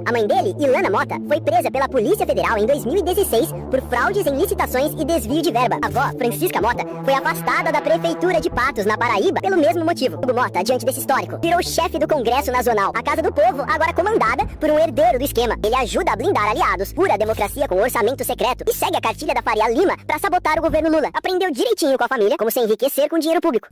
A mãe dele, Ilana Mota, foi presa pela Polícia Federal em 2016 por fraudes em licitações e desvio de verba. A avó, Francisca Mota, foi afastada da Prefeitura de Patos, na Paraíba, pelo mesmo motivo. Hugo Mota, diante desse histórico, virou chefe do Congresso Nacional, a Casa do Povo, agora comandada por um herdeiro do esquema. Ele ajuda a blindar aliados, pura democracia com orçamento secreto e segue a cartilha da Faria Lima pra sabotar o governo Lula. Aprendeu direitinho com a família como se enriquecer com dinheiro público.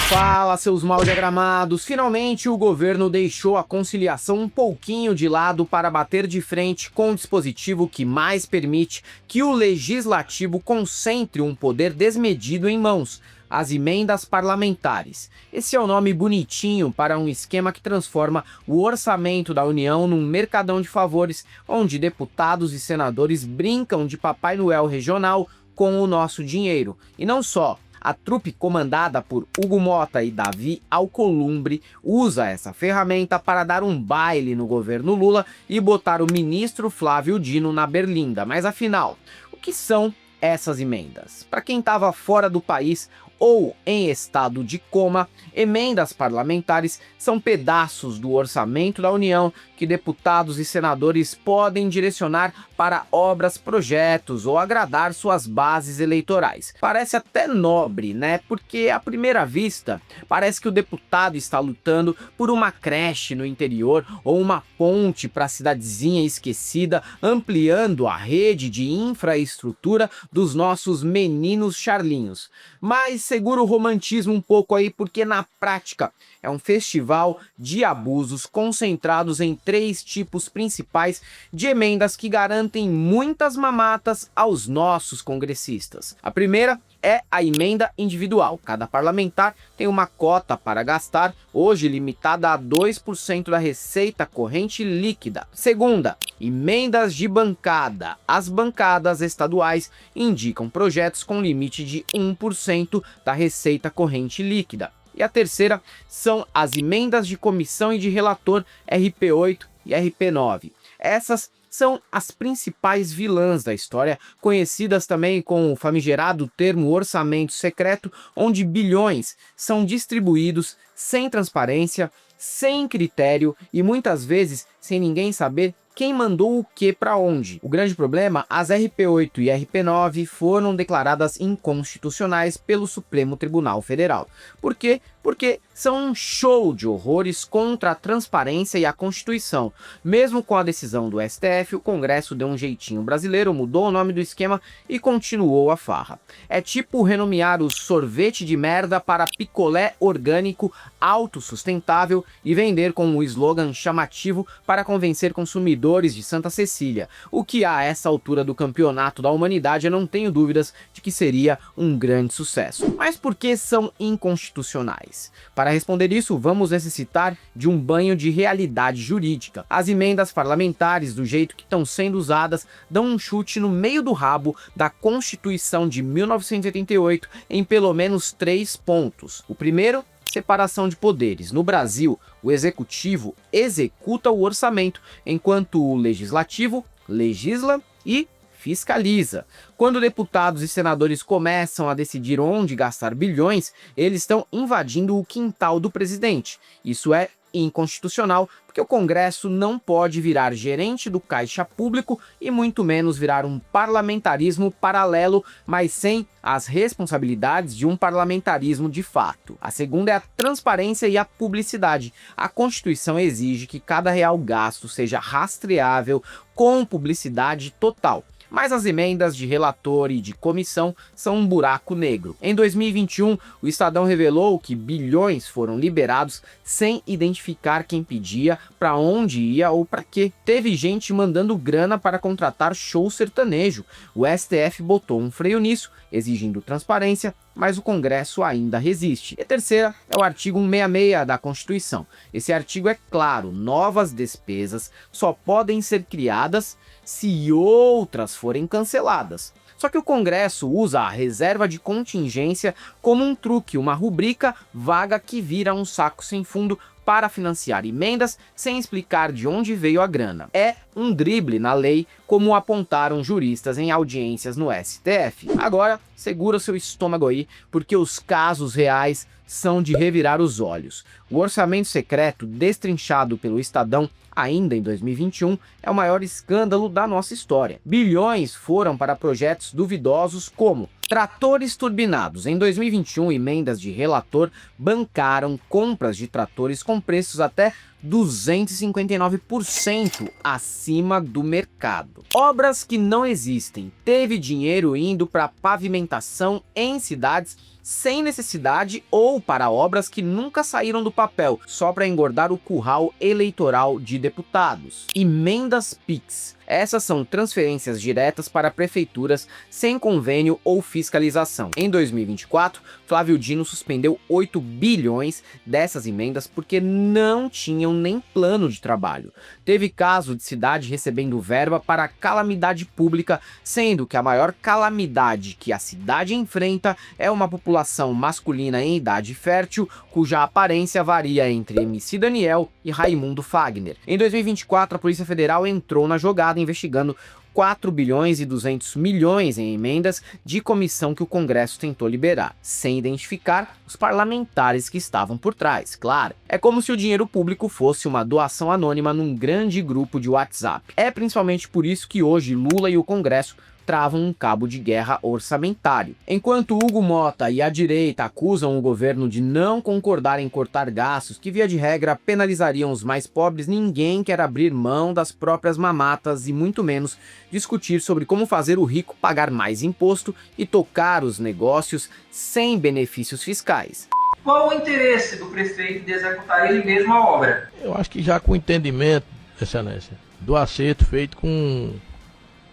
Fala, seus mal diagramados! Finalmente o governo deixou a conciliação um pouquinho de lado para bater de frente com o dispositivo que mais permite que o legislativo concentre um poder desmedido em mãos: as emendas parlamentares. Esse é o nome bonitinho para um esquema que transforma o orçamento da União num mercadão de favores, onde deputados e senadores brincam de Papai Noel regional com o nosso dinheiro. E não só. A trupe comandada por Hugo Mota e Davi Alcolumbre usa essa ferramenta para dar um baile no governo Lula e botar o ministro Flávio Dino na berlinda. Mas afinal, o que são essas emendas? Para quem estava fora do país ou em estado de coma, emendas parlamentares são pedaços do orçamento da União que deputados e senadores podem direcionar para obras, projetos ou agradar suas bases eleitorais. Parece até nobre, né? Porque à primeira vista parece que o deputado está lutando por uma creche no interior ou uma ponte para a cidadezinha esquecida, ampliando a rede de infraestrutura dos nossos meninos charlinhos. Mas segura o romantismo um pouco aí, porque na prática é um festival de abusos concentrados em 3 tipos principais de emendas que garantem muitas mamatas aos nossos congressistas. A primeira é a emenda individual. Cada parlamentar tem uma cota para gastar, hoje limitada a 2% da receita corrente líquida. Segunda, emendas de bancada. As bancadas estaduais indicam projetos com limite de 1% da receita corrente líquida. E a terceira são as emendas de comissão e de relator RP8 e RP9. Essas são as principais vilãs da história, conhecidas também com o famigerado termo orçamento secreto, onde bilhões são distribuídos sem transparência, sem critério e muitas vezes sem ninguém saber quem mandou o que para onde. O grande problema, as RP8 e RP9 foram declaradas inconstitucionais pelo Supremo Tribunal Federal. Por quê? Porque são um show de horrores contra a transparência e a Constituição. Mesmo com a decisão do STF, o Congresso deu um jeitinho brasileiro, mudou o nome do esquema e continuou a farra. É tipo renomear o sorvete de merda para picolé orgânico autossustentável e vender com um slogan chamativo para convencer consumidores de Santa Cecília. O que a essa altura do campeonato da humanidade eu não tenho dúvidas de que seria um grande sucesso. Mas por que são inconstitucionais? Para responder isso, vamos necessitar de um banho de realidade jurídica. As emendas parlamentares, do jeito que estão sendo usadas, dão um chute no meio do rabo da Constituição de 1988 em pelo menos 3 pontos. O primeiro, separação de poderes. No Brasil, o executivo executa o orçamento, enquanto o legislativo legisla e fiscaliza. Quando deputados e senadores começam a decidir onde gastar bilhões, eles estão invadindo o quintal do presidente. Isso é inconstitucional, porque o Congresso não pode virar gerente do caixa público e muito menos virar um parlamentarismo paralelo, mas sem as responsabilidades de um parlamentarismo de fato. A segunda é a transparência e a publicidade. A Constituição exige que cada real gasto seja rastreável com publicidade total. Mas as emendas de relator e de comissão são um buraco negro. Em 2021, o Estadão revelou que bilhões foram liberados sem identificar quem pedia, para onde ia ou para quê. Teve gente mandando grana para contratar show sertanejo. O STF botou um freio nisso, exigindo transparência, mas o Congresso ainda resiste. E a terceira é o artigo 166 da Constituição. Esse artigo é claro: novas despesas só podem ser criadas se outras forem canceladas. Só que o Congresso usa a reserva de contingência como um truque, uma rubrica vaga que vira um saco sem fundo para financiar emendas sem explicar de onde veio a grana. É um drible na lei, como apontaram juristas em audiências no STF. Agora, segura seu estômago aí, porque os casos reais são de revirar os olhos. O orçamento secreto, destrinchado pelo Estadão ainda em 2021, é o maior escândalo da nossa história. Bilhões foram para projetos duvidosos como tratores turbinados. Em 2021, emendas de relator bancaram compras de tratores com preços até 259% acima do mercado. Obras que não existem. Teve dinheiro indo para pavimentação em cidades sem necessidade ou para obras que nunca saíram do papel, só para engordar o curral eleitoral de deputados. Emendas PIX. Essas são transferências diretas para prefeituras sem convênio ou fiscalização. Em 2024, Flávio Dino suspendeu 8 bilhões dessas emendas porque não tinham nem plano de trabalho. Teve caso de cidade recebendo verba para calamidade pública, sendo que a maior calamidade que a cidade enfrenta é uma população masculina em idade fértil, cuja aparência varia entre MC Daniel e Raimundo Fagner. Em 2024, a Polícia Federal entrou na jogada investigando 4 bilhões e 200 milhões em emendas de comissão que o Congresso tentou liberar, sem identificar os parlamentares que estavam por trás, claro. É como se o dinheiro público fosse uma doação anônima num grande grupo de WhatsApp. É principalmente por isso que hoje Lula e o Congresso travam um cabo de guerra orçamentário. Enquanto Hugo Mota e a direita acusam o governo de não concordar em cortar gastos que, via de regra, penalizariam os mais pobres, ninguém quer abrir mão das próprias mamatas e muito menos discutir sobre como fazer o rico pagar mais imposto e tocar os negócios sem benefícios fiscais. Qual o interesse do prefeito de executar ele mesmo a obra? Eu acho que já com o entendimento, Excelência, do acerto feito com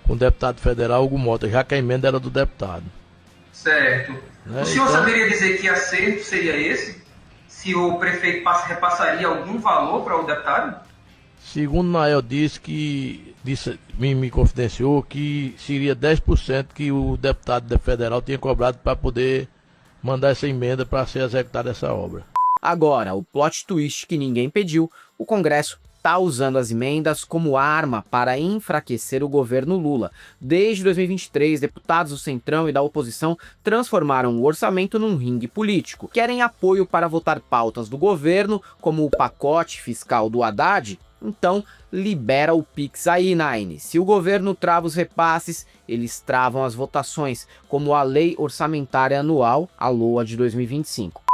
o deputado federal Hugo Mota, já que a emenda era do deputado. Certo. O senhor saberia dizer que acerto seria esse? Se o prefeito repassaria algum valor para o deputado? Segundo Nael me confidenciou que seria 10% que o deputado federal tinha cobrado para poder mandar essa emenda para ser executada essa obra. Agora, o plot twist que ninguém pediu, o Congresso está usando as emendas como arma para enfraquecer o governo Lula. Desde 2023, deputados do Centrão e da oposição transformaram o orçamento num ringue político. Querem apoio para votar pautas do governo, como o pacote fiscal do Haddad? Então, libera o Pix aí, Nine. Se o governo trava os repasses, eles travam as votações, como a Lei Orçamentária Anual, a LOA de 2025.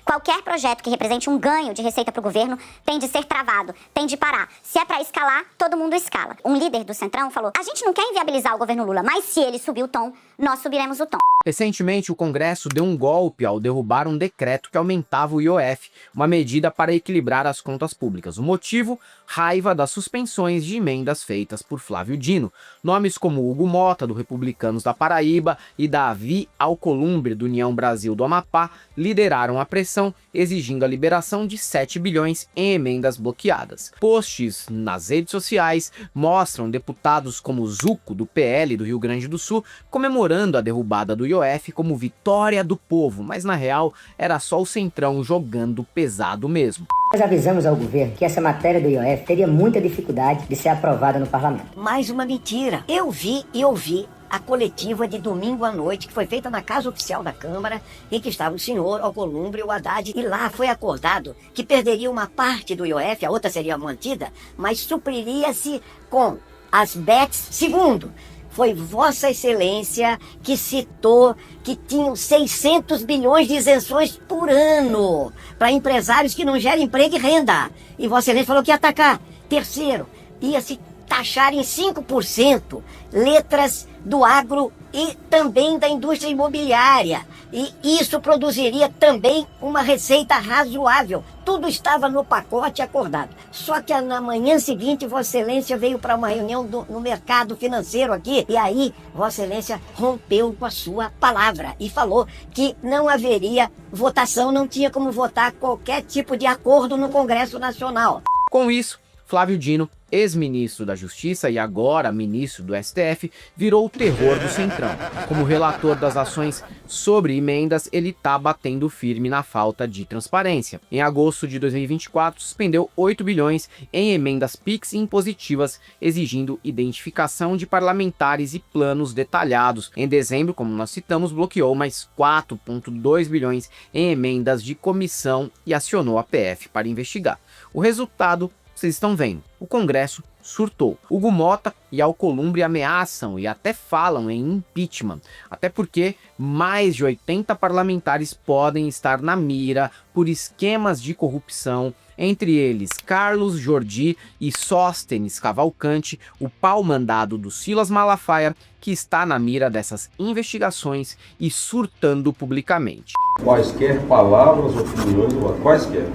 Qualquer projeto que represente um ganho de receita para o governo tem de ser travado, tem de parar. Se é para escalar, todo mundo escala. Um líder do Centrão falou: a gente não quer inviabilizar o governo Lula, mas se ele subir o tom, nós subiremos o tom. Recentemente, o Congresso deu um golpe ao derrubar um decreto que aumentava o IOF, uma medida para equilibrar as contas públicas. O motivo? Raiva das suspensões de emendas feitas por Flávio Dino. Nomes como Hugo Mota, do Republicanos da Paraíba, e Davi Alcolumbre, do União Brasil do Amapá, lideraram a pressão, exigindo a liberação de 7 bilhões em emendas bloqueadas. Posts nas redes sociais mostram deputados como Zuco, do PL do Rio Grande do Sul, comemorando a derrubada do IOF como vitória do povo, mas na real era só o Centrão jogando pesado mesmo. Nós avisamos ao governo que essa matéria do IOF teria muita dificuldade de ser aprovada no parlamento. Mais uma mentira. Eu vi e ouvi a coletiva de domingo à noite, que foi feita na Casa Oficial da Câmara, em que estava o senhor Alcolumbre e o Haddad, e lá foi acordado que perderia uma parte do IOF, a outra seria mantida, mas supriria-se com as bets. Segundo, foi Vossa Excelência que citou que tinham 600 bilhões de isenções por ano para empresários que não geram emprego e renda. E Vossa Excelência falou que ia atacar. Terceiro, ia se taxar em 5% letras do agro e também da indústria imobiliária. E isso produziria também uma receita razoável. Tudo estava no pacote acordado. Só que na manhã seguinte, Vossa Excelência veio para uma reunião no mercado financeiro aqui. E aí, Vossa Excelência rompeu com a sua palavra e falou que não haveria votação, não tinha como votar qualquer tipo de acordo no Congresso Nacional. Com isso, Flávio Dino ex-ministro da Justiça e agora ministro do STF, virou o terror do Centrão. Como relator das ações sobre emendas, ele tá batendo firme na falta de transparência. Em agosto de 2024, suspendeu 8 bilhões em emendas PIX impositivas, exigindo identificação de parlamentares e planos detalhados. Em dezembro, como nós citamos, bloqueou mais 4,2 bilhões em emendas de comissão e acionou a PF para investigar. O resultado, vocês estão vendo, o Congresso surtou. Hugo Mota e Alcolumbre ameaçam e até falam em impeachment, até porque mais de 80 parlamentares podem estar na mira por esquemas de corrupção, entre eles Carlos Jordi e Sóstenes Cavalcante, o pau-mandado do Silas Malafaia, que está na mira dessas investigações e surtando publicamente. Quaisquer palavras, opiniões, quaisquer.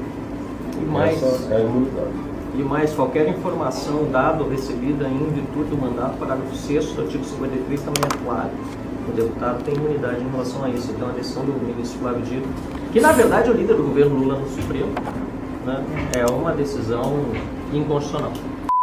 Essa é a imunidade. E mais, qualquer informação dada ou recebida em virtude do mandato, parágrafo 6º do artigo 53 também é claro. O deputado tem imunidade em relação a isso. Então a decisão do ministro Flávio Dino, que na verdade é o líder do governo Lula no Supremo, né, é uma decisão inconstitucional.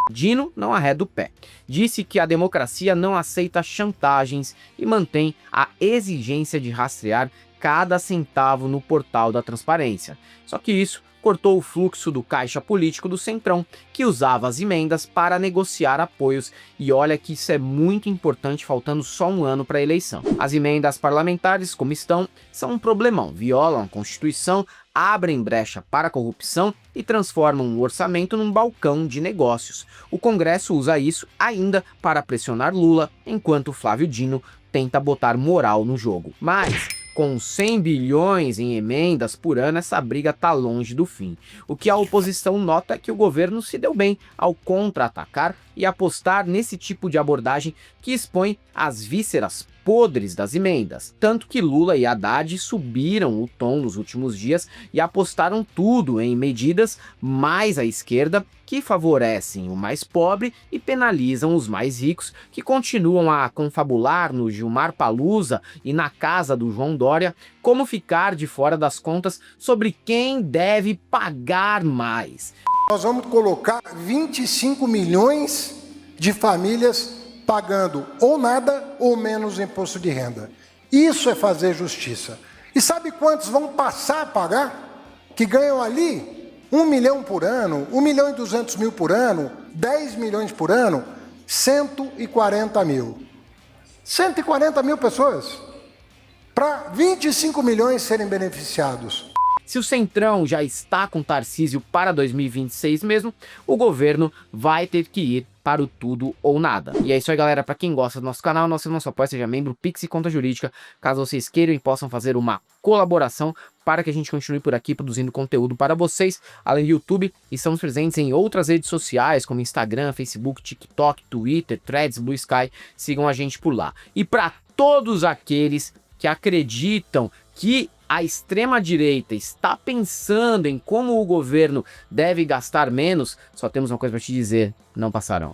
Dino não arreda o pé. Disse que a democracia não aceita chantagens e mantém a exigência de rastrear cada centavo no portal da transparência. Só que isso cortou o fluxo do caixa político do Centrão, que usava as emendas para negociar apoios, e olha que isso é muito importante, faltando só um ano para a eleição. As emendas parlamentares, como estão, são um problemão, violam a Constituição, abrem brecha para a corrupção e transformam o orçamento num balcão de negócios. O Congresso usa isso ainda para pressionar Lula, enquanto Flávio Dino tenta botar moral no jogo. Mas com 100 bilhões em emendas por ano, essa briga tá longe do fim. O que a oposição nota é que o governo se deu bem ao contra-atacar e apostar nesse tipo de abordagem que expõe as vísceras podres das emendas. Tanto que Lula e Haddad subiram o tom nos últimos dias e apostaram tudo em medidas mais à esquerda que favorecem o mais pobre e penalizam os mais ricos, que continuam a confabular no Gilmar Palusa e na casa do João Dória como ficar de fora das contas sobre quem deve pagar mais. Nós vamos colocar 25 milhões de famílias pagando ou nada ou menos imposto de renda. Isso é fazer justiça. E sabe quantos vão passar a pagar? Que ganham ali 1 milhão por ano, 1.200.000 por ano, 10 milhões por ano, 140 mil. 140 mil pessoas para 25 milhões serem beneficiados. Se o Centrão já está com Tarcísio para 2026 mesmo, o governo vai ter que ir para o tudo ou nada. E é isso aí, galera. Para quem gosta do nosso canal, nosso apoio, seja membro, Pix e Conta Jurídica, caso vocês queiram e possam fazer uma colaboração para que a gente continue por aqui produzindo conteúdo para vocês. Além do YouTube, estamos presentes em outras redes sociais, como Instagram, Facebook, TikTok, Twitter, Threads, Blue Sky. Sigam a gente por lá. E para todos aqueles que acreditam que a extrema-direita está pensando em como o governo deve gastar menos, só temos uma coisa para te dizer: não passarão.